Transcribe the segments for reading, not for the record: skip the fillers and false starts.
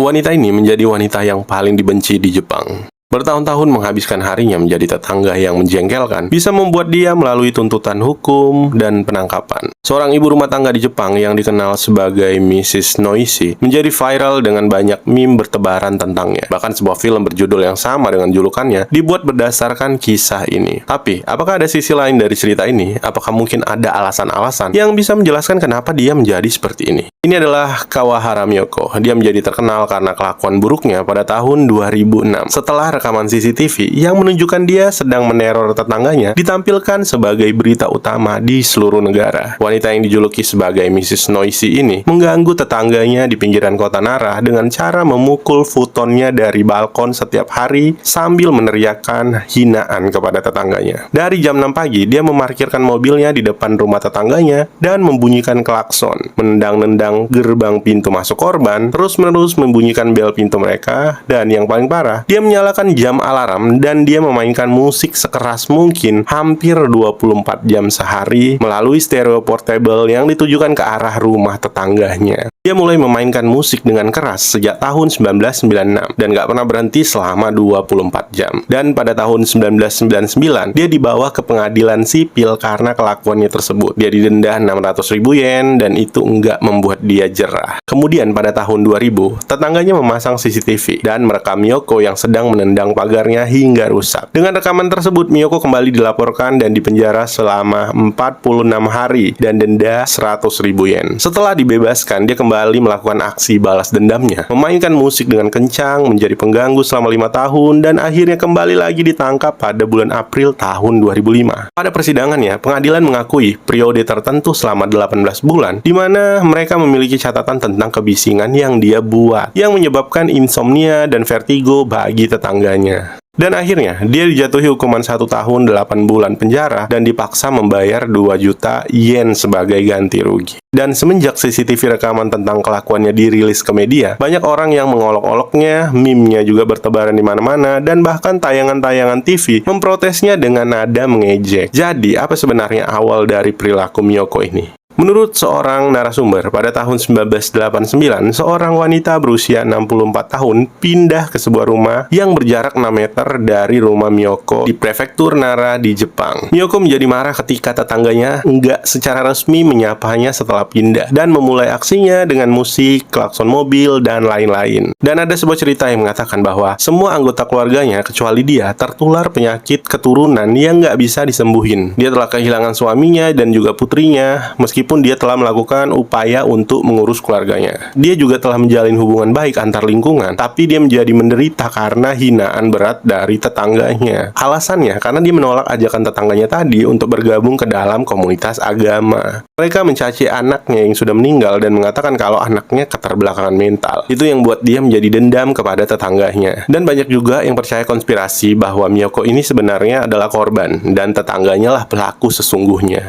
Wanita ini menjadi wanita yang paling dibenci di Jepang. Bertahun-tahun menghabiskan harinya menjadi tetangga yang menjengkelkan, bisa membuat dia melalui tuntutan hukum dan penangkapan. Seorang ibu rumah tangga di Jepang yang dikenal sebagai Mrs. Noisy menjadi viral dengan banyak meme bertebaran tentangnya. Bahkan sebuah film berjudul yang sama dengan julukannya dibuat berdasarkan kisah ini. Tapi, apakah ada sisi lain dari cerita ini? Apakah mungkin ada alasan-alasan yang bisa menjelaskan kenapa dia menjadi seperti ini? Ini adalah Kawahara Miyoko. Dia menjadi terkenal karena kelakuan buruknya pada tahun 2006. Setelah rekaman CCTV yang menunjukkan dia sedang meneror tetangganya ditampilkan sebagai berita utama di seluruh negara. Wanita yang dijuluki sebagai Mrs. Noisy ini mengganggu tetangganya di pinggiran kota Nara dengan cara memukul futonnya dari balkon setiap hari sambil meneriakkan hinaan kepada tetangganya. Dari jam 6 pagi, dia memarkirkan mobilnya di depan rumah tetangganya dan membunyikan klakson, menendang-nendang gerbang pintu masuk korban, terus-menerus membunyikan bel pintu mereka, dan yang paling parah, dia menyalakan jam alarm dan dia memainkan musik sekeras mungkin hampir 24 jam sehari melalui stereo portable yang ditujukan ke arah rumah tetangganya. Dia mulai memainkan musik dengan keras sejak tahun 1996 dan gak pernah berhenti selama 24 jam. Dan pada tahun 1999, dia dibawa ke pengadilan sipil karena kelakuannya tersebut. Dia didenda 600.000 yen dan itu enggak membuat dia jerah. Kemudian pada tahun 2000, tetangganya memasang CCTV dan merekam Miyoko yang sedang menendang pagarnya hingga rusak. Dengan rekaman tersebut, Miyoko kembali dilaporkan dan dipenjara selama 46 hari dan denda 100.000 yen. Setelah dibebaskan, dia kembali melakukan aksi balas dendamnya, memainkan musik dengan kencang, menjadi pengganggu selama 5 tahun, dan akhirnya kembali lagi ditangkap pada bulan April tahun 2005. Pada persidangannya, pengadilan mengakui periode tertentu selama 18 bulan, di mana mereka memiliki catatan tentang kebisingan yang dia buat, yang menyebabkan insomnia dan vertigo bagi tetangganya. Dan akhirnya, dia dijatuhi hukuman 1 tahun 8 bulan penjara dan dipaksa membayar 2 juta yen sebagai ganti rugi. Dan semenjak CCTV rekaman tentang kelakuannya dirilis ke media, banyak orang yang mengolok-oloknya, meme-nya juga bertebaran di mana-mana, dan bahkan tayangan-tayangan TV memprotesnya dengan nada mengejek. Jadi, apa sebenarnya awal dari perilaku Miyoko ini? Menurut seorang narasumber, pada tahun 1989, seorang wanita berusia 64 tahun pindah ke sebuah rumah yang berjarak 6 meter dari rumah Miyoko di prefektur Nara di Jepang. Miyoko menjadi marah ketika tetangganya nggak secara resmi menyapanya setelah pindah dan memulai aksinya dengan musik, klakson mobil, dan lain-lain. Dan ada sebuah cerita yang mengatakan bahwa semua anggota keluarganya kecuali dia tertular penyakit keturunan yang nggak bisa disembuhin. Dia telah kehilangan suaminya dan juga putrinya, meskipun dia telah melakukan upaya untuk mengurus keluarganya. Dia juga telah menjalin hubungan baik antar lingkungan, tapi dia menjadi menderita karena hinaan berat dari tetangganya. Alasannya karena dia menolak ajakan tetangganya tadi untuk bergabung ke dalam komunitas agama. Mereka mencaci anaknya yang sudah meninggal dan mengatakan kalau anaknya keterbelakangan mental. Itu yang buat dia menjadi dendam kepada tetangganya. Dan banyak juga yang percaya konspirasi bahwa Miyoko ini sebenarnya adalah korban dan tetangganya lah pelaku sesungguhnya.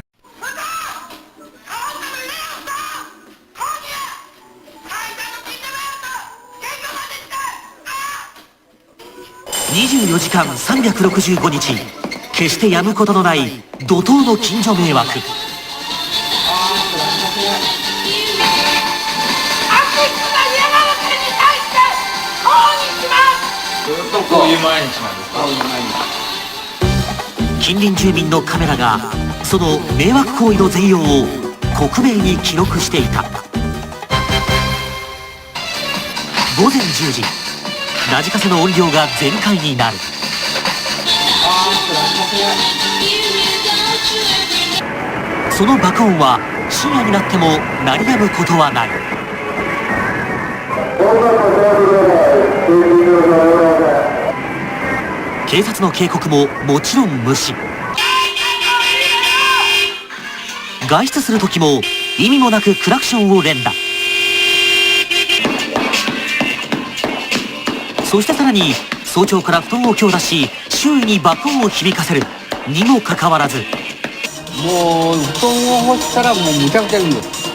24時間365日決して止むことのない怒涛の近所迷惑。近隣住民のカメラがその迷惑行為の全容を克明に記録していた。午前10時、ラジカセの音量が全開になる。その爆音は深夜になっても鳴り止むことはない。警察の警告ももちろん無視。外出する時も意味もなくクラクションを連打。そしてさらに早朝から布団を強打し周囲に爆音を響かせるにもかかわらず、もう布団を干したらもうむちゃくちゃ言うんです。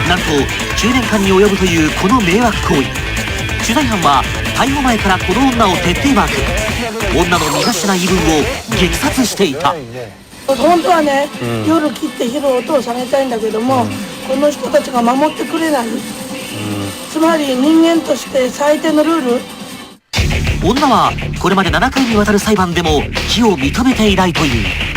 なんと9年間に及ぶというこの迷惑行為。取材班は逮捕前からこの女を徹底マーク。女の身がしない言い分を激撮していた。本当はね、夜切って昼お父さんあげたいんだけども、この人たちが守ってくれない、つまり人間として最低のルール。女はこれまで7回にわたる裁判でも非を認めていないという。